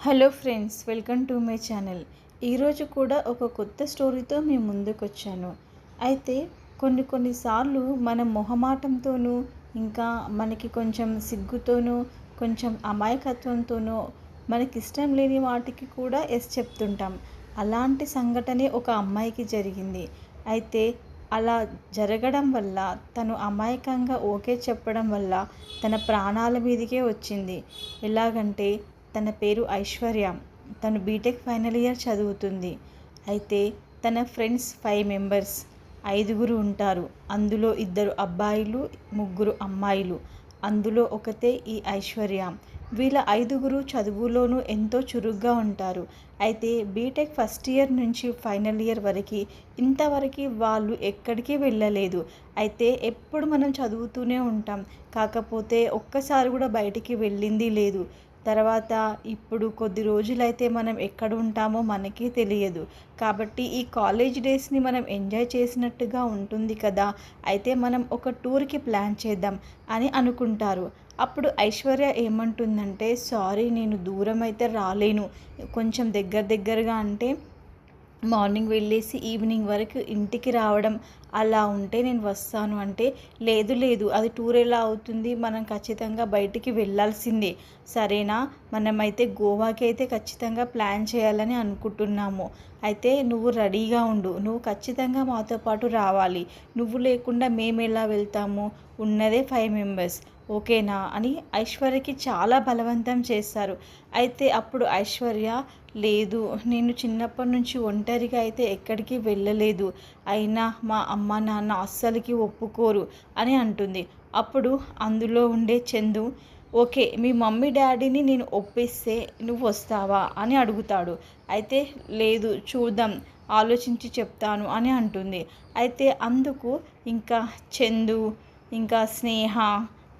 Hello friends, welcome to my channel. ఈరోజు కూడా ఒక కొత్త స్టోరీతో మీ ముందుకు వచ్చాను. అయితే కొన్నిసార్లు మనం మొహమాటంతోనూ, ఇంకా మనకి కొంచెం సిగ్గుతోనూ, కొంచెం అమాయకత్వంతోనూ మనకిష్టం లేని వాటికి కూడా ఎస్ చెప్తుంటాం. అలాంటి సంఘటనే ఒక అమ్మాయికి జరిగింది. అయితే అలా జరగడం వల్ల, తను అమాయకంగా ఓకే చెప్పడం వల్ల తన ప్రాణాల మీదకే వచ్చింది. ఎలాగంటే, తన పేరు ఐశ్వర్య. తను బీటెక్ ఫైనల్ ఇయర్ చదువుతుంది. అయితే తన ఫ్రెండ్స్ 5 మెంబర్స్, 5గురు ఉంటారు. అందులో 2 అబ్బాయిలు, 3 అమ్మాయిలు. అందులో ఒకతే ఈ ఐశ్వర్య. వీళ్ళ 5గురు చదువులోనూ ఎంతో చురుగ్గా ఉంటారు. అయితే బీటెక్ ఫస్ట్ ఇయర్ నుంచి ఫైనల్ ఇయర్ వరకు ఇంతవరకు వాళ్ళు ఎక్కడికి వెళ్ళలేదు. అయితే ఎప్పుడు మనం చదువుతూనే ఉంటాం, కాకపోతే ఒక్కసారి కూడా బయటికి వెళ్ళింది లేదు. తర్వాత ఇప్పుడు కొద్ది రోజులైతే మనం ఎక్కడ ఉంటామో మనకే తెలియదు. కాబట్టి ఈ కాలేజ్ డేస్ని మనం ఎంజాయ్ చేసినట్టుగా ఉంటుంది కదా, అయితే మనం ఒక టూర్కి ప్లాన్ చేద్దాం అని అనుకుంటారు. అప్పుడు ఐశ్వర్య ఏమంటుందంటే, సారీ, నేను దూరం అయితే రాలేను, కొంచెం దగ్గరగా అంటే మార్నింగ్ వెళ్ళేసి ఈవినింగ్ వరకు ఇంటికి రావడం అలా ఉంటే నేను వస్తాను అంటే, లేదు అది టూర్ ఎలా అవుతుంది, మనం ఖచ్చితంగా బయటికి వెళ్ళాల్సిందే, సరేనా, మనమైతే గోవాకి అయితే ఖచ్చితంగా ప్లాన్ చేయాలని అనుకుంటున్నాము. అయితే నువ్వు రెడీగా ఉండు, నువ్వు ఖచ్చితంగా మాతో పాటు రావాలి, నువ్వు లేకుండా మేము ఎలా వెళ్తాము, ఉన్నదే 5 మెంబర్స్, ఓకేనా అని ఐశ్వర్యకి చాలా బలవంతం చేస్తారు. అయితే అప్పుడు ఐశ్వర్య, లేదు, నేను చిన్నప్పటి నుంచి ఒంటరిగా అయితే ఎక్కడికి వెళ్ళలేదు, అయినా మా అమ్మ నాన్న అస్సలకి ఒప్పుకోరు అని అంటుంది. అప్పుడు అందులో ఉండే చందు, ఓకే, మీ మమ్మీ డాడీని నేను ఒప్పిస్తే నువ్వు వస్తావా అని అడుగుతాడు. అయితే లేదు, చూద్దాం, ఆలోచించి చెప్తాను అని అంటుంది. అయితే అందుకు ఇంకా చందు, ఇంకా స్నేహ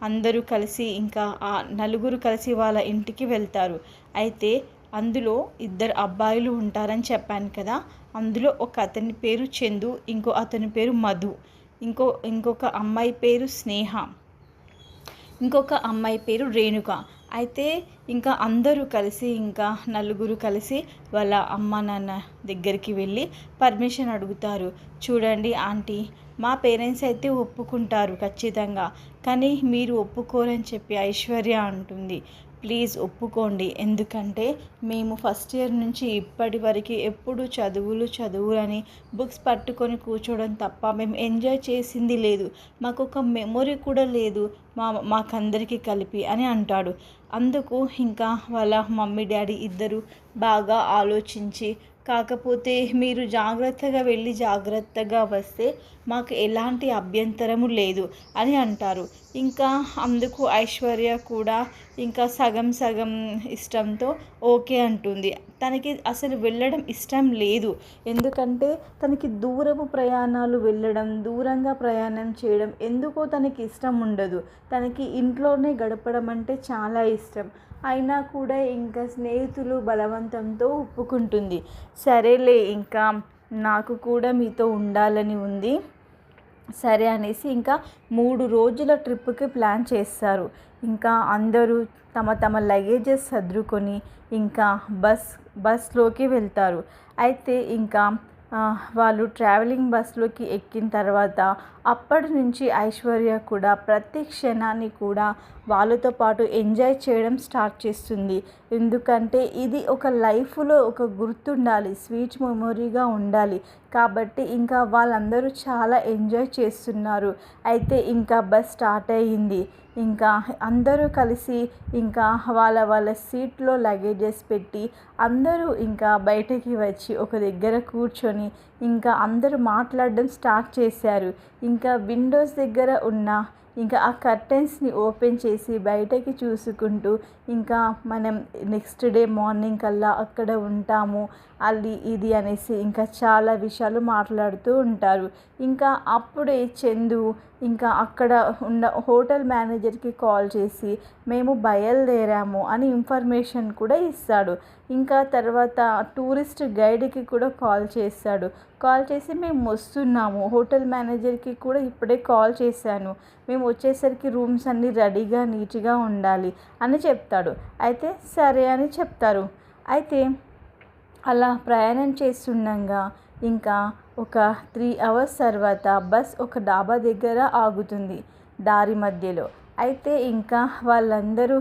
అందరూ కలిసి, ఇంకా ఆ 4 కలిసి వాళ్ళ ఇంటికి వెళ్తారు. అయితే అందులో 2 అబ్బాయిలు ఉంటారని చెప్పాను కదా, అందులో ఒక అతని పేరు చందు, ఇంకో అతని పేరు మధు, ఇంకొక అమ్మాయి పేరు స్నేహ, ఇంకొక అమ్మాయి పేరు రేణుక. అయితే ఇంకా అందరూ కలిసి, ఇంకా 4 కలిసి వాళ్ళ అమ్మ నాన్న దగ్గరికి వెళ్ళి పర్మిషన్ అడుగుతారు. చూడండి ఆంటీ, మా పేరెంట్స్ అయితే ఒప్పుకుంటారు ఖచ్చితంగా, కానీ మీరు ఒప్పుకోరని చెప్పి ఐశ్వర్య అంటుంది. ప్లీజ్ ఒప్పుకోండి, ఎందుకంటే మేము ఫస్ట్ ఇయర్ నుంచి ఇప్పటి వరకు ఎప్పుడు చదువులని బుక్స్ పట్టుకొని కూర్చోవడం తప్ప మేము ఎంజాయ్ చేసింది లేదు, మాకు ఒక మెమొరీ కూడా లేదు మాకందరికీ కలిపి అని అంటాడు. అందుకు ఇంకా వాళ్ళ మమ్మీ డాడీ ఇద్దరు బాగా ఆలోచించి, కాకపోతే మీరు జాగ్రత్తగా వెళ్ళి జాగ్రత్తగా వస్తే మాకు ఎలాంటి అభ్యంతరము లేదు అని అంటారు. ఇంకా అందుకు ఐశ్వర్య కూడా ఇంకా సగం ఇష్టంతో ఓకే అంటుంది. తనకి అసలు వెళ్ళడం ఇష్టం లేదు, ఎందుకంటే తనకి దూరపు ప్రయాణాలు వెళ్ళడం, దూరంగా ప్రయాణం చేయడం ఎందుకో తనకి ఇష్టం ఉండదు. తనకి ఇంట్లోనే గడపడం అంటే చాలా ఇష్టం. అయినా కూడా ఇంకా స్నేహితులు బలవంతంతో ఒప్పుకుంటుంది. సరేలే, ఇంకా నాకు కూడా మీతో ఉండాలని ఉంది, సరే అనేసి ఇంకా 3 రోజుల ట్రిప్కి ప్లాన్ చేస్తారు. ఇంకా అందరూ తమ లగేజెస్ సర్దుకొని ఇంకా బస్లోకి వెళ్తారు. అయితే ఇంకా వాళ్ళు ట్రావెలింగ్ బస్లోకి ఎక్కిన తర్వాత అప్పటి నుంచి ఐశ్వర్య కూడా ప్రతి క్షణాన్ని కూడా వాళ్ళతో పాటు ఎంజాయ్ చేయడం స్టార్ట్ చేస్తుంది. ఎందుకంటే ఇది ఒక లైఫ్లో ఒక గుర్తుండాలి, స్వీట్ మెమొరీగా ఉండాలి కాబట్టి ఇంకా వాళ్ళందరూ చాలా ఎంజాయ్ చేస్తున్నారు. అయితే ఇంకా బస్ స్టార్ట్ అయ్యింది. ఇంకా అందరూ కలిసి ఇంకా వాళ్ళ సీట్లో లగేజెస్ పెట్టి అందరూ ఇంకా బయటకి వచ్చి ఒక దగ్గర కూర్చొని ఇంకా అందరూ మాట్లాడడం స్టార్ట్ చేశారు. ఇంకా విండోస్ దగ్గర ఉన్న ఇంకా ఆ కర్టెన్స్ని ఓపెన్ చేసి బయటకి చూసుకుంటూ, ఇంకా మనం నెక్స్ట్ డే మార్నింగ్ కల్లా అక్కడ ఉంటాము అది ఇది అనేసి ఇంకా చాలా విషయాలు మాట్లాడుతూ ఉంటారు. ఇంకా అప్పుడే చందు ఇంకా అక్కడ ఉన్న హోటల్ మేనేజర్కి కాల్ చేసి మేము బయలుదేరాము అని ఇన్ఫర్మేషన్ కూడా ఇస్తాడు. ఇంకా తర్వాత టూరిస్ట్ గైడ్కి కూడా కాల్ చేస్తాడు. కాల్ చేసి మేము వస్తున్నాము, హోటల్ మేనేజర్కి కూడా ఇప్పుడే కాల్ చేశాను, మేము వచ్చేసరికి రూమ్స్ అన్నీ రెడీగా నీట్గా ఉండాలి అని చెప్తాడు. అయితే సరే అని చెప్తారు. అయితే అలా ప్రయాణం చేస్తుండగా ఇంకా ఒక 3 అవర్స్ తర్వాత బస్ ఒక డాబా దగ్గర ఆగుతుంది దారి మధ్యలో. అయితే ఇంకా వాళ్ళందరూ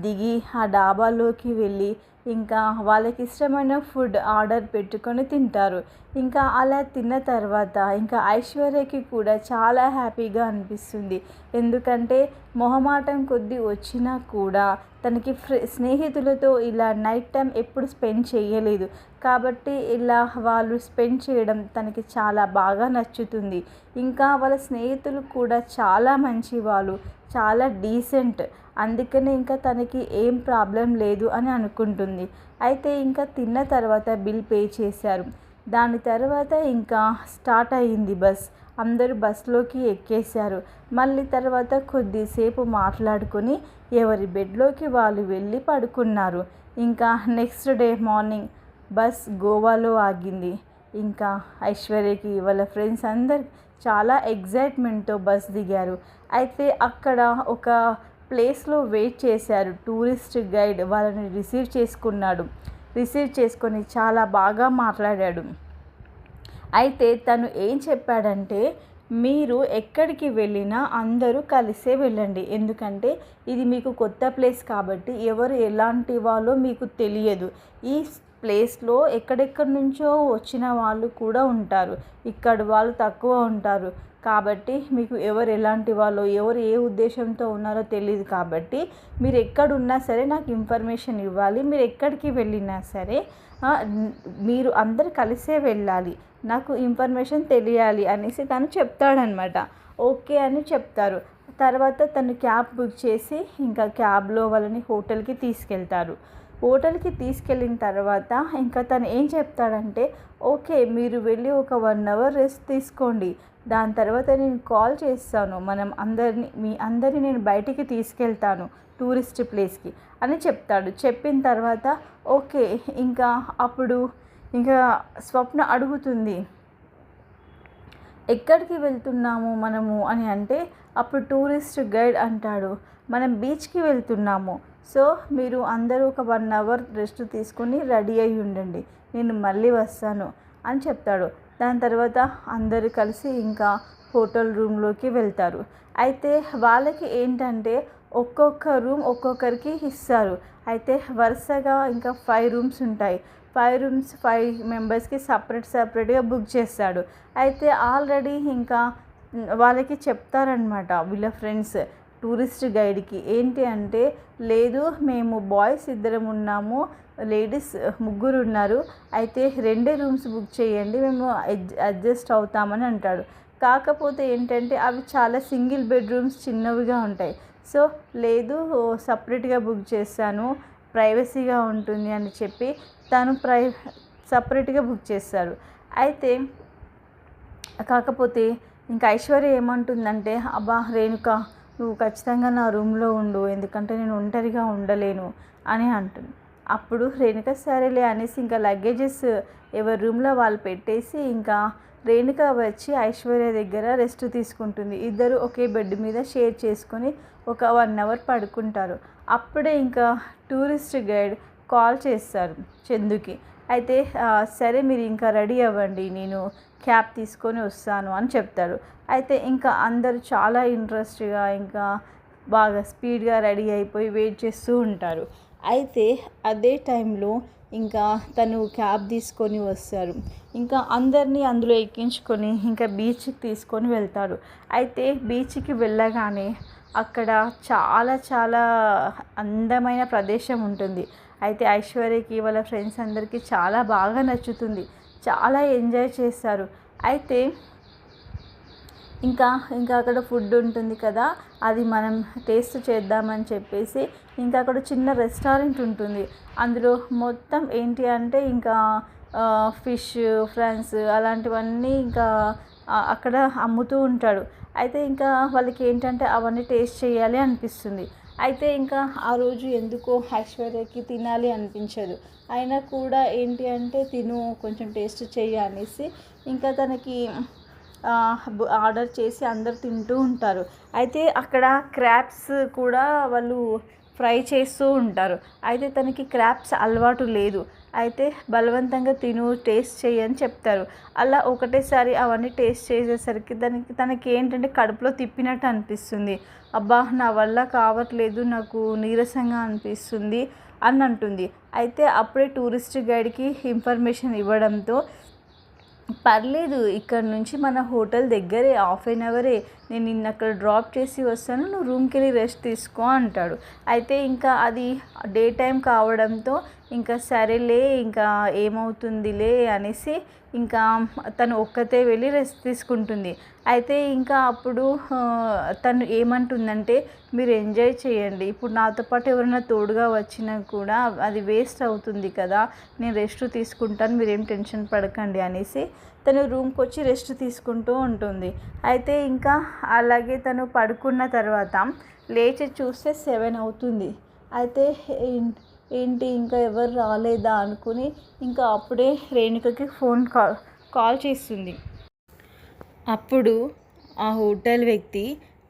దిగి ఆ డాబాలోకి వెళ్ళి ఇంకా వాళ్ళకి ఇష్టమైన ఫుడ్ ఆర్డర్ పెట్టుకొని తింటారు. ఇంకా అలా తిన్న తర్వాత ఇంకా ఐశ్వర్యకి కూడా చాలా హ్యాపీగా అనిపిస్తుంది. ఎందుకంటే మొహమాటం కొద్దీ వచ్చినా కూడా తనకి స్నేహితులతో ఇలా నైట్ టైం ఎప్పుడు స్పెండ్ చేయలేదు. కాబట్టి ఇలా వాళ్ళు స్పెండ్ చేయడం తనకి చాలా బాగా నచ్చుతుంది. ఇంకా వాళ్ళ స్నేహితులు కూడా చాలా మంచి వాళ్ళు, చాలా డీసెంట్. అందుకనే ఇంకా తనకి ఏం ప్రాబ్లం లేదు అని అనుకుంటుంది. అయితే ఇంకా తిన్న తర్వాత బిల్ పే చేశారు. దాని తర్వాత ఇంకా స్టార్ట్ అయ్యింది బస్. అందరూ బస్లోకి ఎక్కేశారు. మళ్ళీ తర్వాత కొద్దిసేపు మాట్లాడుకొని ఎవరి బెడ్లోకి వాళ్ళు వెళ్ళి పడుకున్నారు. ఇంకా నెక్స్ట్ డే మార్నింగ్ బస్ గోవాలో ఆగింది. ఇంకా ఐశ్వర్యకి వాళ్ళ ఫ్రెండ్స్ అందరు చాలా ఎగ్జైట్మెంట్తో బస్ దిగారు. అయితే అక్కడ ఒక ప్లేస్లో వెయిట్ చేశారు. టూరిస్ట్ గైడ్ వాళ్ళని రిసీవ్ చేసుకొని చాలా బాగా మాట్లాడాడు. అయితే తను ఏం చెప్పాడంటే, మీరు ఎక్కడికి వెళ్ళినా అందరూ కలిసే వెళ్ళండి. ఎందుకంటే ఇది మీకు కొత్త ప్లేస్ కాబట్టి ఎవరు ఎలాంటి వాళ్ళో మీకు తెలియదు. ఈ ప్లేస్లో ఎక్కడెక్కడి నుంచో వచ్చిన వాళ్ళు కూడా ఉంటారు. ఇక్కడ వాళ్ళు తక్కువ ఉంటారు. కాబట్టి మీకు ఎవరు ఎలాంటి వాళ్ళో, ఎవరు ఏ ఉద్దేశంతో ఉన్నారో తెలియదు. కాబట్టి మీరు ఎక్కడున్నా సరే నాకు ఇన్ఫర్మేషన్ ఇవ్వాలి. మీరు ఎక్కడికి వెళ్ళినా సరే మీరు అందరు కలిసే వెళ్ళాలి. నాకు ఇన్ఫర్మేషన్ తెలియాలి అనేసి తను చెప్తాడనమాట. ఓకే అని చెప్తారు. తర్వాత తను క్యాబ్ బుక్ చేసి ఇంకా క్యాబ్లో వాళ్ళని హోటల్కి తీసుకెళ్తారు. హోటల్కి తీసుకెళ్ళిన తర్వాత ఇంకా తను ఏం చెప్తాడంటే, ఓకే మీరు వెళ్ళి ఒక 1 అవర్ రెస్ట్ తీసుకోండి. దాని తర్వాత నేను కాల్ చేస్తాను. మీ అందరినీ నేను బయటికి తీసుకెళ్తాను టూరిస్ట్ ప్లేస్కి అని చెప్తాడు. చెప్పిన తర్వాత ఓకే ఇంకా అప్పుడు ఇంకా స్వప్న అడుగుతుంది, ఎక్కడికి వెళ్తున్నాము మనము అని అంటే అప్పుడు టూరిస్ట్ గైడ్ అంటాడు, మనం బీచ్కి వెళ్తున్నాము. సో మీరు అందరూ ఒక 1 అవర్ రెస్ట్ తీసుకొని రెడీ అయి ఉండండి, నేను మళ్ళీ వస్తాను అని చెప్తాడు. దాని తర్వాత అందరూ కలిసి ఇంకా హోటల్ రూమ్లోకి వెళ్తారు. అయితే వాళ్ళకి ఏంటంటే ఒక్కొక్క రూమ్ ఒక్కొక్కరికి ఇస్తారు. అయితే వరుసగా ఇంకా 5 రూమ్స్ ఉంటాయి. 5 రూమ్స్ 5 మెంబర్స్కి సపరేట్గా బుక్ చేస్తాడు. అయితే ఆల్రెడీ ఇంకా వాళ్ళకి చెప్తారనమాట వీళ్ళ ఫ్రెండ్స్ టూరిస్ట్ గైడ్కి ఏంటి అంటే, లేదు మేము బాయ్స్ 2 ఉన్నాము, లేడీస్ 3 ఉన్నారు. అయితే 2 రూమ్స్ బుక్ చేయండి, మేము అడ్జస్ట్ అవుతామని అంటాడు. కాకపోతే ఏంటంటే అవి చాలా సింగిల్ బెడ్రూమ్స్ చిన్నవిగా ఉంటాయి. సో లేదు సపరేట్గా బుక్ చేస్తాను, ప్రైవసీగా ఉంటుంది అని చెప్పి తను సపరేట్గా బుక్ చేస్తారు. అయితే కాకపోతే ఇంకా ఐశ్వర్య ఏమంటుందంటే, అబ్బా రేణుక నువ్వు ఖచ్చితంగా నా రూమ్లో ఉండు, ఎందుకంటే నేను ఒంటరిగా ఉండలేను అని అంటుంది. అప్పుడు రేణుక సరేలే అనేసి ఇంకా లగేజెస్ ఎవరి రూమ్లో వాళ్ళు పెట్టేసి ఇంకా రేణుక వచ్చి ఐశ్వర్య దగ్గర రెస్ట్ తీసుకుంటుంది. ఇద్దరు ఒకే బెడ్ మీద షేర్ చేసుకొని ఒక 1 అవర్ పడుకుంటారు. అప్పుడే ఇంకా టూరిస్ట్ గైడ్ కాల్ చేస్తారు చందుకి. అయితే సరే మీరు ఇంకా రెడీ అవ్వండి, నేను క్యాబ్ తీసుకొని వస్తాను అని చెప్తారు. అయితే ఇంకా అందరూ చాలా ఇంట్రెస్ట్గా ఇంకా బాగా స్పీడ్గా రెడీ అయిపోయి వెయిట్ చేస్తూ ఉంటారు. అయితే అదే టైంలో ఇంకా తను క్యాబ్ తీసుకొని వస్తారు. ఇంకా అందరినీ అందులో ఎక్కించుకొని ఇంకా బీచ్కి తీసుకొని వెళ్తారు. అయితే బీచ్కి వెళ్ళగానే అక్కడ చాలా చాలా అందమైన ప్రదేశం ఉంటుంది. అయితే ఐశ్వర్యకి వాళ్ళ ఫ్రెండ్స్ అందరికీ చాలా బాగా నచ్చుతుంది, చాలా ఎంజాయ్ చేస్తారు. అయితే ఇంకా అక్కడ ఫుడ్ ఉంటుంది కదా, అది మనం టేస్ట్ చేద్దామని చెప్పేసి ఇంకా అక్కడ చిన్న రెస్టారెంట్ ఉంటుంది. అందులో మొత్తం ఏంటి అంటే ఇంకా ఫిష్ ఫ్రాన్స్ అలాంటివన్నీ ఇంకా అక్కడ అమ్ముతూ ఉంటాడు. అయితే ఇంకా వాళ్ళకి ఏంటంటే అవన్నీ టేస్ట్ చేయాలి అనిపిస్తుంది. అయితే ఇంకా ఆ రోజు ఎందుకో ఐశ్వర్యకి తినాలి అనిపించదు. అయినా కూడా ఏంటి అంటే కొంచెం టేస్ట్ చెయ్యి అనేసి ఇంకా తనకి ఆర్డర్ చేసి అందరు తింటూ ఉంటారు. అయితే అక్కడ క్రాబ్స్ కూడా వాళ్ళు ఫ్రై చేస్తూ ఉంటారు. అయితే తనకి క్రాబ్స్ అలవాటు లేదు. అయితే బలవంతంగా తిను, టేస్ట్ చెయ్యి అని చెప్తారు. అలా ఒకటేసారి అవన్నీ టేస్ట్ చేసేసరికి తనకి ఏంటంటే కడుపులో తిప్పినట్టు అనిపిస్తుంది. అబ్బా, నా వల్ల కావట్లేదు, నాకు నీరసంగా అనిపిస్తుంది అని అంటుంది. అయితే అప్పుడే టూరిస్ట్ గైడ్కి ఇన్ఫర్మేషన్ ఇవ్వడంతో, పర్లేదు, ఇక్కడ నుంచి మన హోటల్ దగ్గరే, హాఫ్ ఎన్ అవరే, నేను నిన్ను అక్కడ డ్రాప్ చేసి వస్తాను, నువ్వు రూమ్కి వెళ్ళి రెస్ట్ తీసుకో అంటాడు. అయితే ఇంకా అది డే టైం కావడంతో ఇంకా సరేలే, ఇంకా ఏమవుతుందిలే అనేసి ఇంకా తను ఒక్కతే వెళ్ళి రెస్ట్ తీసుకుంటుంది. అయితే ఇంకా అప్పుడు తను ఏమంటుందంటే, మీరు ఎంజాయ్ చేయండి, ఇప్పుడు నాతో పాటు ఎవరైనా తోడుగా వచ్చినా కూడా అది వేస్ట్ అవుతుంది కదా, నేను రెస్ట్ తీసుకుంటాను, మీరేం టెన్షన్ పడకండి అనేసి తను రూమ్కి వచ్చి రెస్ట్ తీసుకుంటూ ఉంటుంది. అయితే ఇంకా అలాగే తను పడుకున్న తర్వాత లేచి చూస్తే 7 అవుతుంది. అయితే ఏంటి ఇంకా ఎవరు రాలేదా అనుకుని ఇంకా అప్పుడే రేణుకకి ఫోన్ కాల్ చేస్తుంది. అప్పుడు ఆ హోటల్ వ్యక్తి,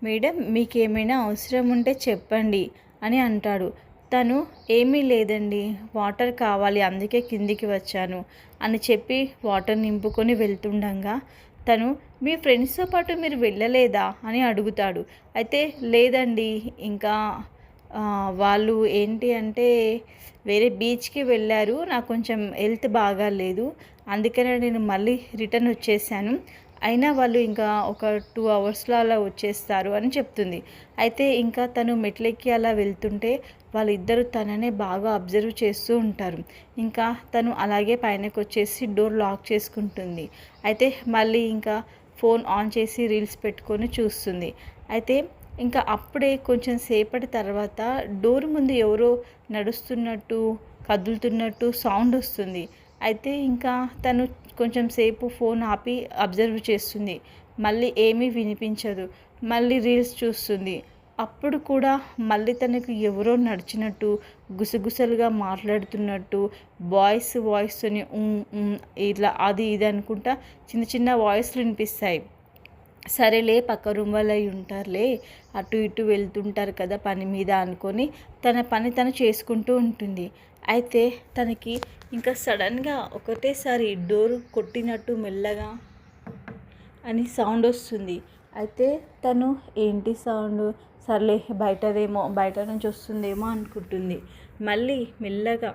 మేడం మీకు ఏమైనా అవసరం ఉంటే చెప్పండి అని అంటాడు. తను ఏమీ లేదండి, వాటర్ కావాలి, అందుకే కిందికి వచ్చాను అని చెప్పి వాటర్ నింపుకొని వెళ్తుండగా తను, మీ ఫ్రెండ్స్తో పాటు మీరు వెళ్ళలేదా అని అడుగుతాడు. అయితే లేదండి, ఇంకా వాళ్ళు ఏంటి అంటే వేరే బీచ్కి వెళ్ళారు, నాకు కొంచెం హెల్త్ బాగాలేదు, అందుకనే నేను మళ్ళీ రిటర్న్ వచ్చేసాను, అయినా వాళ్ళు ఇంకా ఒక 2 అవర్స్లో అలా వచ్చేస్తారు అని చెప్తుంది. అయితే ఇంకా తను మెట్లెక్కి అలా వెళ్తుంటే వాళ్ళిద్దరూ తననే బాగా అబ్జర్వ్ చేస్తూ ఉంటారు. ఇంకా తను అలాగే పైనకి వచ్చేసి డోర్ లాక్ చేసుకుంటుంది. అయితే మళ్ళీ ఇంకా ఫోన్ ఆన్ చేసి రీల్స్ పెట్టుకొని చూస్తుంది. అయితే ఇంకా అప్పుడే కొంచెం సేపటి తర్వాత డోర్ ముందు ఎవరో నడుస్తున్నట్టు, కదులుతున్నట్టు సౌండ్ వస్తుంది. అయితే ఇంకా తను కొంచెం సేపు ఫోన్ ఆపి అబ్జర్వ్ చేస్తుంది. మళ్ళీ ఏమీ వినిపించదు. మళ్ళీ రీల్స్ చూస్తుంది. అప్పుడు కూడా మళ్ళీ తనకు ఎవరో నడిచినట్టు, గుసగుసలుగా మాట్లాడుతున్నట్టు, వాయిస్తోని ఇట్లా అది ఇది అనుకుంటా చిన్న చిన్న వాయిస్లు వినిపిస్తాయి. సరేలే, పక్క రూమ్ వాళ్ళు అయి ఉంటారులే, అటు ఇటు వెళ్తుంటారు కదా పని మీద అనుకొని తన పని తను చేసుకుంటూ ఉంటుంది. అయితే తనకి ఇంకా సడన్గా ఒకటేసారి డోరు కొట్టినట్టు మెల్లగా అని సౌండ్ వస్తుంది. అయితే తను ఏంటి సౌండ్, సర్లే బయటదేమో, బయట నుంచి వస్తుందేమో అనుకుంటుంది. మళ్ళీ మెల్లగా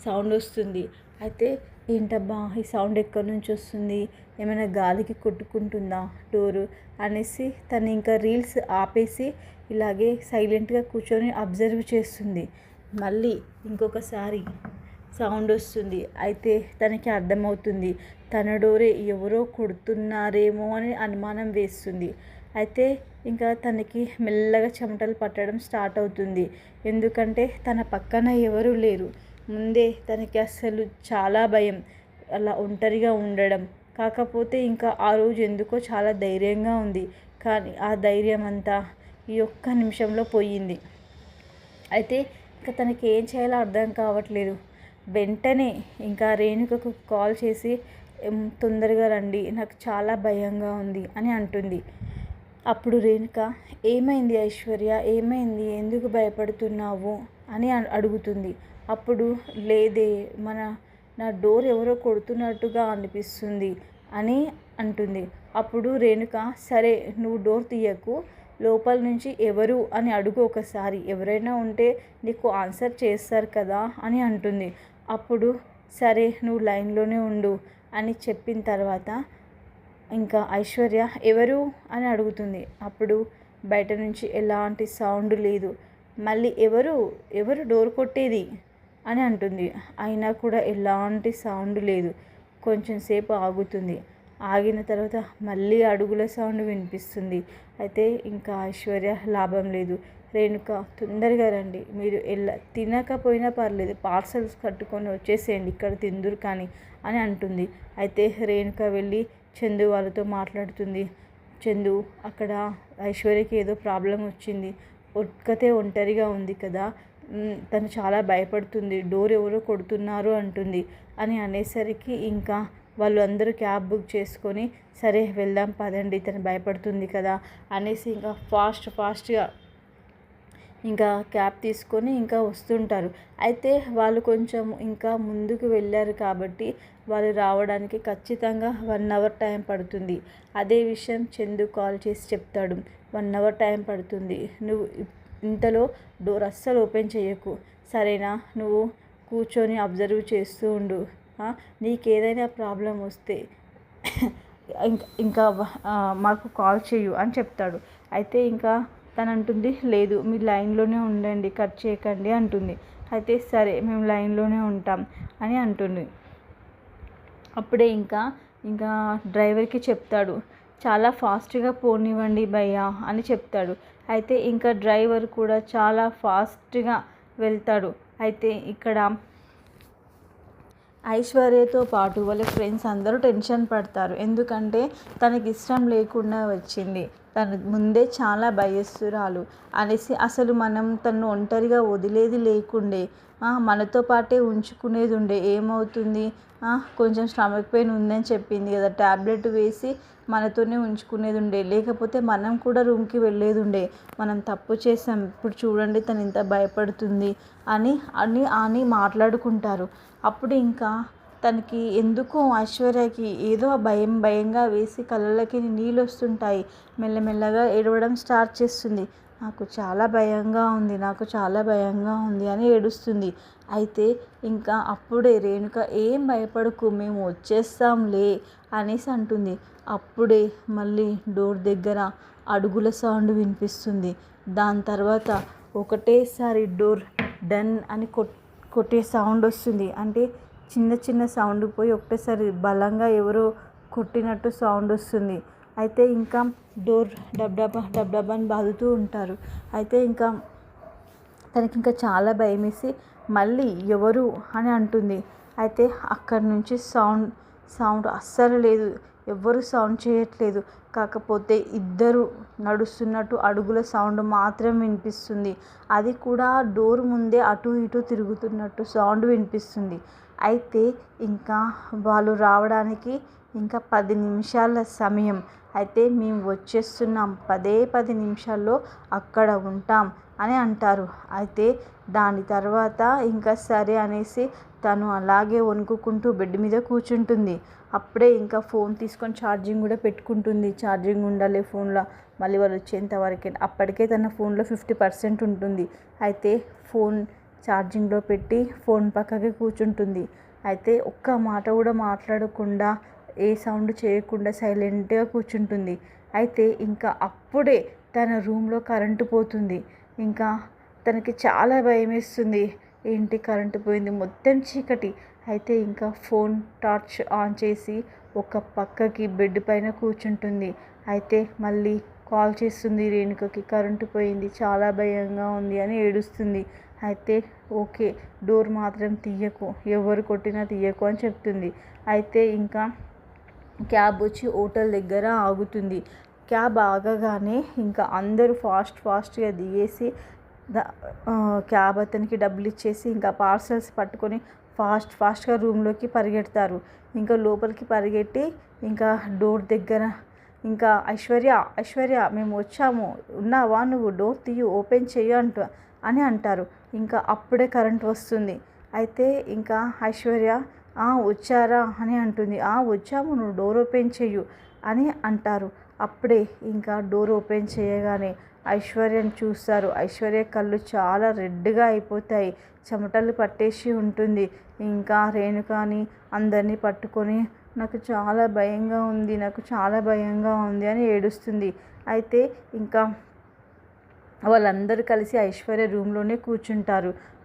సౌండ్ వస్తుంది. అయితే ఏంటబ్బా ఈ సౌండ్ ఎక్కడి నుంచి వస్తుంది, ఏమైనా గాలికి కొట్టుకుంటుందా డోరు అనేసి తను ఇంకా రీల్స్ ఆపేసి ఇలాగే సైలెంట్గా కూర్చొని అబ్జర్వ్ చేస్తుంది. మళ్ళీ ఇంకొకసారి సౌండ్ వస్తుంది. అయితే తనకి అర్థమవుతుంది, తన డోరే ఎవరో కొడుతున్నారేమో అని అనుమానం వేస్తుంది. అయితే ఇంకా తనకి మెల్లగా చెమటలు పట్టడం స్టార్ట్ అవుతుంది. ఎందుకంటే తన పక్కన ఎవరూ లేరు. ముందే తనకి అస్సలు చాలా భయం అలా ఒంటరిగా ఉండడం. కాకపోతే ఇంకా ఆ రోజు ఎందుకో చాలా ధైర్యంగా ఉంది. కానీ ఆ ధైర్యం అంతా ఈ ఒక్క నిమిషంలో పోయింది. అయితే ఇంకా తనకి ఏం చేయాలో అర్థం కావట్లేదు. వెంటనే ఇంకా రేణుకకు కాల్ చేసి, తొందరగా రండి, నాకు చాలా భయంగా ఉంది అని అంటుంది. అప్పుడు రేణుక, ఏమైంది ఐశ్వర్య, ఏమైంది, ఎందుకు భయపడుతున్నావు అని అడుగుతుంది. అప్పుడు లేదే, నా డోర్ ఎవరో కొడుతున్నట్టుగా అనిపిస్తుంది అని అంటుంది. అప్పుడు రేణుక, సరే నువ్వు డోర్ తీయకు, లోపల నుంచి ఎవరు అని అడుగు ఒకసారి, ఎవరైనా ఉంటే నీకు ఆన్సర్ చేస్తారు కదా అని అంటుంది. అప్పుడు సరే నువ్వు లైన్లోనే ఉండు అని చెప్పిన తర్వాత ఇంకా ఐశ్వర్య ఎవరు అని అడుగుతుంది. అప్పుడు బయట నుంచి ఎలాంటి సౌండ్ లేదు. మళ్ళీ ఎవరు డోర్ కొట్టేది అని అంటుంది. అయినా కూడా ఎలాంటి సౌండ్ లేదు. కొంచెం సేపు ఆగుతుంది. ఆగిన తర్వాత మళ్ళీ అడుగుల సౌండ్ వినిపిస్తుంది. అయితే ఇంకా ఐశ్వర్య లాభం లేదు, రేణుక తొందరగా రండి, మీరు తినకపోయినా పర్లేదు, పార్సల్స్ కట్టుకొని వచ్చేసేయండి, ఇక్కడ తిందురు కానీ అని అంటుంది. అయితే రేణుక వెళ్ళి చందు వాళ్ళతో మాట్లాడుతుంది. చందు, అక్కడ ఐశ్వర్యకి ఏదో ప్రాబ్లం వచ్చింది, ఒంటరిగా ఉంది కదా, తను చాలా భయపడుతుంది, డోర్ ఎవరో కొడుతున్నారు అంటుంది అని అనేసరికి ఇంకా వాళ్ళు అందరూ క్యాబ్ బుక్ చేసుకొని సరే వెళ్దాం పదండి, తను భయపడుతుంది కదా అనేసి ఇంకా ఫాస్ట్గా ఇంకా క్యాబ్ తీసుకొని ఇంకా వస్తుంటారు. అయితే వాళ్ళు కొంచెం ఇంకా ముందుకు వెళ్ళారు కాబట్టి వాళ్ళు రావడానికి ఖచ్చితంగా 1 అవర్ టైం పడుతుంది. అదే విషయం చందు కాల్ చేసి చెప్తాడు. 1 అవర్ టైం పడుతుంది, నువ్వు ఇంతలో డోర్ అస్సలు ఓపెన్ చేయకు, సరేనా? నువ్వు కూర్చొని అబ్జర్వ్ చేస్తూ ఉండు. నీకేదైనా ప్రాబ్లం వస్తే ఇంకా మాకు కాల్ చేయు అని చెప్తాడు. అయితే ఇంకా తను అంటుంది, లేదు మీరు లైన్లోనే ఉండండి, కట్ చేయకండి అంటుంది. అయితే సరే మేము లైన్లోనే ఉంటాం అని అంటుంది. అప్పుడే ఇంకా డ్రైవర్కి చెప్తాడు, చాలా ఫాస్ట్గా పోనివ్వండి భయ్యా అని చెప్తాడు. అయితే ఇంకా డ్రైవర్ కూడా చాలా ఫాస్ట్గా వెళ్తాడు. అయితే ఇక్కడ ఐశ్వర్యతో పాటు వాళ్ళ ఫ్రెండ్స్ అందరూ టెన్షన్ పడతారు. ఎందుకంటే తనకి ఇష్టం లేకుండా వచ్చింది, తను ముందే చాలా భయస్తురాలు అనేసి, అసలు మనం తను ఒంటరిగా వదిలేది లేకుండే, మనతో పాటే ఉంచుకునేది ఉండే. ఏమవుతుంది, కొంచెం స్టమక్ పెయిన్ ఉందని చెప్పింది కదా, ట్యాబ్లెట్ వేసి మనతోనే ఉంచుకునేది ఉండే, లేకపోతే మనం కూడా రూమ్కి వెళ్ళేది ఉండే. మనం తప్పు చేసాం, ఇప్పుడు చూడండి తను ఇంత భయపడుతుంది అని మాట్లాడుకుంటారు. అప్పుడు ఇంకా తనకి ఎందుకో ఐశ్వర్యకి ఏదో భయంగా వేసి కళ్ళకి నీళ్ళు వస్తుంటాయి. మెల్లమెల్లగా ఏడవడం స్టార్ట్ చేస్తుంది. నాకు చాలా భయంగా ఉంది అని ఏడుస్తుంది. అయితే ఇంకా అప్పుడే రేణుక, ఏం భయపడకు, మేము వచ్చేస్తాంలే అనేసి అంటుంది. అప్పుడే మళ్ళీ డోర్ దగ్గర అడుగుల సౌండ్ వినిపిస్తుంది. దాని తర్వాత ఒకటేసారి డోర్ డన్ అని కొట్టే సౌండ్ వస్తుంది. అంటే చిన్న సౌండ్ పోయి ఒకటేసారి బలంగా ఎవరో కొట్టినట్టు సౌండ్ వస్తుంది. అయితే ఇంకా డోర్ డబ్డబా అని బాదుతూ ఉంటారు. అయితే ఇంకా తనకి ఇంకా చాలా భయమేసి మళ్ళీ ఎవరు అని అంటుంది. అయితే అక్కడి నుంచి సౌండ్ అస్సలు లేదు, ఎవ్వరు సౌండ్ చేయట్లేదు. కాకపోతే ఇద్దరు నడుస్తున్నట్టు అడుగుల సౌండ్ మాత్రం వినిపిస్తుంది. అది కూడా డోర్ ముందే అటు ఇటు తిరుగుతున్నట్టు సౌండ్ వినిపిస్తుంది. అయితే ఇంకా వాళ్ళు రావడానికి ఇంకా 10 నిమిషాల సమయం. అయితే మేము వచ్చేస్తున్నాం, 10 నిమిషాల్లో అక్కడ ఉంటాం అని అంటారు. అయితే దాని తర్వాత ఇంకా సరే అనేసి తను అలాగే వణుకుకుంటూ బెడ్ మీద కూర్చుంటుంది. అప్పుడే ఇంకా ఫోన్ తీసుకొని ఛార్జింగ్ కూడా పెట్టుకుంటుంది. ఛార్జింగ్ ఉండాలి ఫోన్లో, మళ్ళీ వాళ్ళు వచ్చేంత వరకే. అప్పటికే తన ఫోన్లో 50% ఉంటుంది. అయితే ఫోన్ ఛార్జింగ్లో పెట్టి ఫోన్ పక్కకి కూర్చుంటుంది. అయితే ఒక్క మాట కూడా మాట్లాడకుండా, ఏ సౌండ్ చేయకుండా సైలెంట్గా కూర్చుంటుంది. అయితే ఇంకా అప్పుడే తన రూమ్లో కరెంటు పోతుంది. ఇంకా తనకి చాలా భయం వేస్తుంది. ఏంటి కరెంటు పోయింది, మొత్తం చీకటి. అయితే ఇంకా ఫోన్ టార్చ్ ఆన్ చేసి ఒక పక్కకి బెడ్ పైన కూర్చుంటుంది. అయితే మళ్ళీ కాల్ చేస్తుంది రేణుకకి, కరెంటు పోయింది, చాలా భయంగా ఉంది అని ఏడుస్తుంది. అయితే ఓకే, డోర్ మాత్రం తీయకు, ఎవరు కొట్టినా తీయకు అని చెప్తుంది. అయితే ఇంకా క్యాబ్ వచ్చి హోటల్ దగ్గర ఆగుతుంది. క్యాబ్ ఆగగానే ఇంకా అందరూ ఫాస్ట్గా దిగేసి క్యాబ్ అతనికి డబ్బులు ఇచ్చేసి ఇంకా పార్సల్స్ పట్టుకొని ఫాస్ట్గా రూమ్లోకి పరిగెడతారు. ఇంకా లోపలికి పరిగెట్టి ఇంకా డోర్ దగ్గర ఇంకా ఐశ్వర్య మేము వచ్చాము, ఉన్నావా, నువ్వు డోర్ తీయు, ఓపెన్ చెయ్యి అని అంటారు. ఇంకా అప్పుడే కరెంట్ వస్తుంది. అయితే ఇంకా ఐశ్వర్య వచ్చారా అని అంటుంది. వచ్చాము, నువ్వు డోర్ ఓపెన్ చెయ్యు అని అంటారు. అప్పుడే ఇంకా డోర్ ఓపెన్ చేయగానే ఐశ్వర్యని చూస్తారు. ఐశ్వర్య కళ్ళు చాలా రెడ్గా అయిపోతాయి, చెమటలు పట్టేసి ఉంటుంది. ఇంకా రేణుకాని అందరినీ పట్టుకొని నాకు చాలా భయంగా ఉంది అని ఏడుస్తుంది. అయితే ఇంకా వాళ్ళందరూ కలిసి ఐశ్వర్య రూమ్లోనే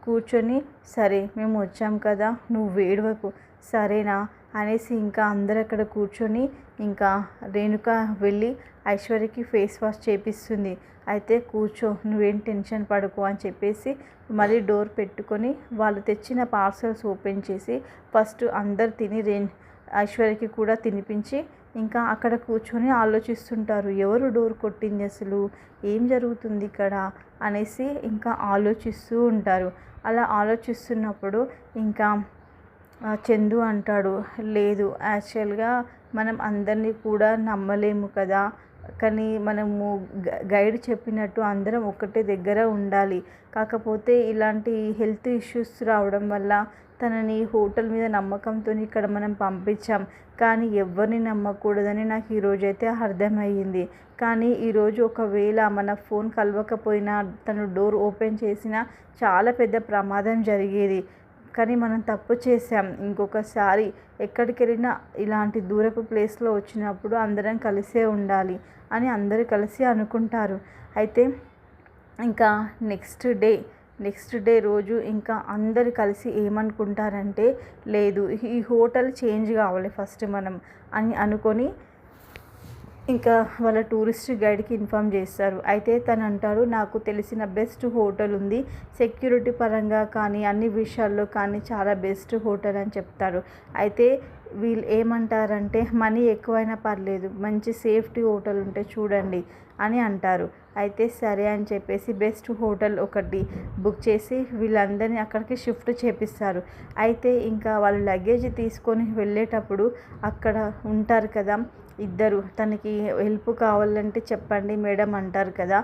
కూర్చొని సరే మేము వచ్చాం కదా, నువ్వు ఏడవకు సరేనా అనేసి ఇంకా అందరు అక్కడ కూర్చొని ఇంకా రేణుక వెళ్ళి ఐశ్వర్యకి ఫేస్ వాష్ చేపిస్తుంది. అయితే కూర్చో, నువ్వేం టెన్షన్ పడకు అని చెప్పేసి మళ్ళీ డోర్ పెట్టుకొని వాళ్ళు తెచ్చిన పార్సల్స్ ఓపెన్ చేసి ఫస్ట్ అందరు తిని ఐశ్వర్యకి కూడా తినిపించి ఇంకా అక్కడ కూర్చొని ఆలోచిస్తుంటారు. ఎవరు డోర్ కొట్టింది, అసలు ఏం జరుగుతుంది ఇక్కడ అనేసి ఇంకా ఆలోచిస్తూ ఉంటారు. అలా ఆలోచిస్తున్నప్పుడు ఇంకా చందు అంటాడు, లేదు యాక్చువల్గా మనం అందరినీ కూడా నమ్మలేము కదా, కానీ మనము గైడ్ చెప్పినట్టు అందరం ఒకటే దగ్గర ఉండాలి. కాకపోతే ఇలాంటి హెల్త్ ఇష్యూస్ రావడం వల్ల తనని హోటల్ మీద నమ్మకంతో ఇక్కడ మనం పంపించాం. కానీ ఎవరిని నమ్మకూడదని నాకు ఈరోజైతే అర్థమయ్యింది. కానీ ఈరోజు ఒకవేళ మన ఫోన్ కలవకపోయినా తను డోర్ ఓపెన్ చేసినా చాలా పెద్ద ప్రమాదం జరిగేది. కానీ మనం తప్పు చేసాం. ఇంకొకసారి ఎక్కడికి వెళ్ళినా ఇలాంటి దూరపు ప్లేస్లో వచ్చినప్పుడు అందరం కలిసే ఉండాలి అని అందరూ కలిసి అనుకుంటారు. అయితే ఇంకా నెక్స్ట్ డే రోజు ఇంకా అందరు కలిసి ఏమనుకుంటారంటే, లేదు ఈ హోటల్ చేంజ్ కావాలి ఫస్ట్ మనం అని అనుకొని ఇంకా వాళ్ళ టూరిస్ట్ గైడ్కి ఇన్ఫామ్ చేస్తారు. అయితే తను అంటారు, నాకు తెలిసిన బెస్ట్ హోటల్ ఉంది, సెక్యూరిటీ పరంగా కానీ అన్ని విషయాల్లో కానీ చాలా బెస్ట్ హోటల్ అని చెప్తారు. అయితే వీళ్ళు ఏమంటారంటే, మనీ ఎక్కువైనా పర్లేదు, మంచి సేఫ్టీ హోటల్ ఉంటే చూడండి అని అంటారు. అయితే సరే అని చెప్పేసి బెస్ట్ హోటల్ ఒకటి బుక్ చేసి వీళ్ళందరినీ అక్కడికి షిఫ్ట్ చేపిస్తారు. అయితే ఇంకా వాళ్ళు లగేజ్ తీసుకొని వెళ్ళేటప్పుడు అక్కడ ఉంటారు కదా ఇద్దరు, తనకి హెల్ప్ కావాలంటే చెప్పండి మేడం అంటారు కదా,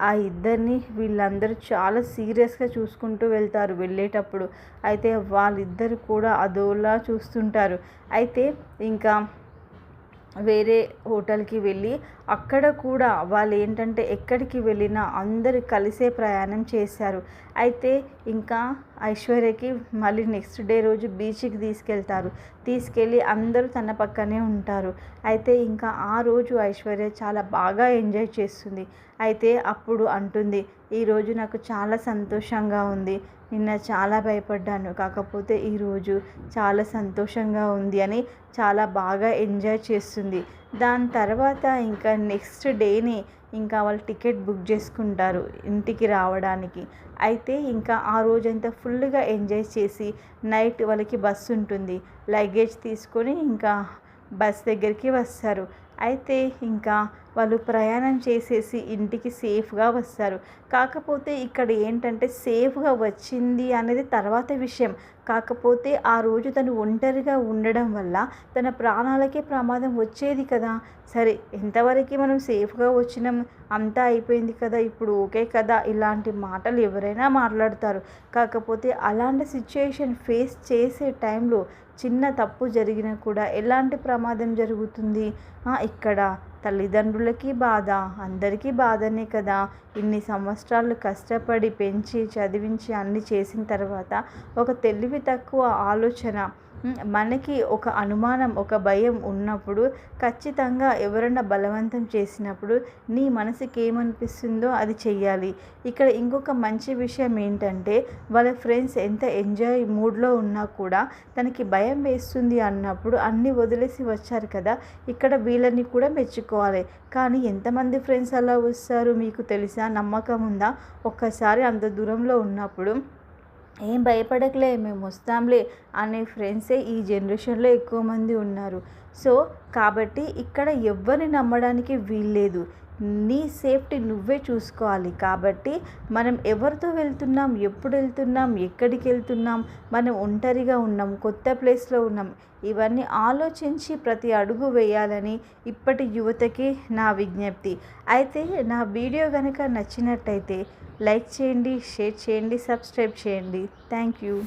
ఆ ఇద్దరిని వీళ్ళందరూ చాలా సీరియస్గా చూసుకుంటూ వెళ్తారు వెళ్ళేటప్పుడు. అయితే వాళ్ళిద్దరు కూడా అదోలా చూస్తుంటారు. అయితే ఇంకా వేరే హోటల్కి వెళ్ళి అక్కడ కూడా వాళ్ళు ఏంటంటే ఎక్కడికి వెళ్ళినా అందరు కలిసే ప్రయాణం చేశారు. అయితే ఇంకా ఐశ్వర్యకి మళ్ళీ నెక్స్ట్ డే రోజు బీచ్కి తీసుకెళ్ళి అందరూ తన పక్కనే ఉంటారు. అయితే ఇంకా ఆ రోజు ఐశ్వర్య చాలా బాగా ఎంజాయ్ చేస్తుంది. అయితే అప్పుడు అంటుంది, ఈరోజు నాకు చాలా సంతోషంగా ఉంది, నిన్న చాలా భయపడ్డాను, కాకపోతే ఈరోజు చాలా సంతోషంగా ఉంది అని చాలా బాగా ఎంజాయ్ చేస్తుంది. దాని తర్వాత ఇంకా నెక్స్ట్ డేని ఇంకా వాళ్ళు టికెట్ బుక్ చేసుకుంటారు ఇంటికి రావడానికి. అయితే ఇంకా ఆ రోజంతా ఫుల్గా ఎంజాయ్ చేసి నైట్ వాళ్ళకి బస్సు ఉంటుంది, లగేజ్ తీసుకొని ఇంకా బస్ దగ్గరికి వస్తారు. అయితే ఇంకా వాళ్ళు ప్రయాణం చేసేసి ఇంటికి సేఫ్గా వస్తారు. కాకపోతే ఇక్కడ ఏంటంటే సేఫ్గా వచ్చింది అనేది తర్వాత విషయం. కాకపోతే ఆ రోజు తను ఒంటరిగా ఉండడం వల్ల తన ప్రాణాలకే ప్రమాదం వచ్చేది కదా. సరే ఎంతవరకు మనం సేఫ్గా వచ్చినాం, అంతా అయిపోయింది కదా, ఇప్పుడు ఓకే కదా, ఇలాంటి మాటలు ఎవరైనా మాట్లాడతారు. కాకపోతే అలాంటి సిచ్యుయేషన్ ఫేస్ చేసే టైంలో చిన్న తప్పు జరిగినా కూడా ఎలాంటి ప్రమాదం జరుగుతుంది. ఇక్కడ తల్లిదండ్రులకి బాధ, అందరికీ బాధనే కదా. ఇన్ని సంవత్సరాలు కష్టపడి పెంచి చదివించి అన్నీ చేసిన తర్వాత ఒక తెలివి తక్కువ ఆలోచన, మనకి ఒక అనుమానం, ఒక భయం ఉన్నప్పుడు ఖచ్చితంగా ఎవరైనా బలవంతం చేసినప్పుడు నీ మనసుకి ఏమనిపిస్తుందో అది చెయ్యాలి. ఇక్కడ ఇంకొక మంచి విషయం ఏంటంటే, వాళ్ళ ఫ్రెండ్స్ ఎంత ఎంజాయ్ మూడ్లో ఉన్నా కూడా తనకి భయం వేస్తుంది అన్నప్పుడు అన్నీ వదిలేసి వచ్చారు కదా, ఇక్కడ వీళ్ళని కూడా మెచ్చుకోవాలి. కానీ ఎంతమంది ఫ్రెండ్స్ అలా వస్తారు మీకు తెలుసా? నమ్మకం ఉందా? ఒక్కసారి అంత దూరంలో ఉన్నప్పుడు ఏం భయపడకలే, మేము వస్తాంలే అనే ఫ్రెండ్సే ఈ జనరేషన్లో ఎక్కువ మంది ఉన్నారు. సో కాబట్టి ఇక్కడ ఎవరిని నమ్మడానికి వీల్లేదు. నీ సేఫ్టీ నువ్వే చూసుకోవాలి. కాబట్టి మనం ఎవరితో వెళ్తున్నాం, ఎప్పుడు వెళ్తున్నాం, ఎక్కడికి వెళ్తున్నాం, మనం ఒంటరిగా ఉన్నాం, కొత్త ప్లేస్లో ఉన్నాం, ఇవన్నీ ఆలోచించి ప్రతి అడుగు వేయాలని ఇప్పటి యువతకి నా విజ్ఞప్తి. అయితే నా వీడియో కనుక నచ్చినట్టయితే లైక్ చేయండి, షేర్ చేయండి, సబ్స్క్రైబ్ చేయండి. Thank you.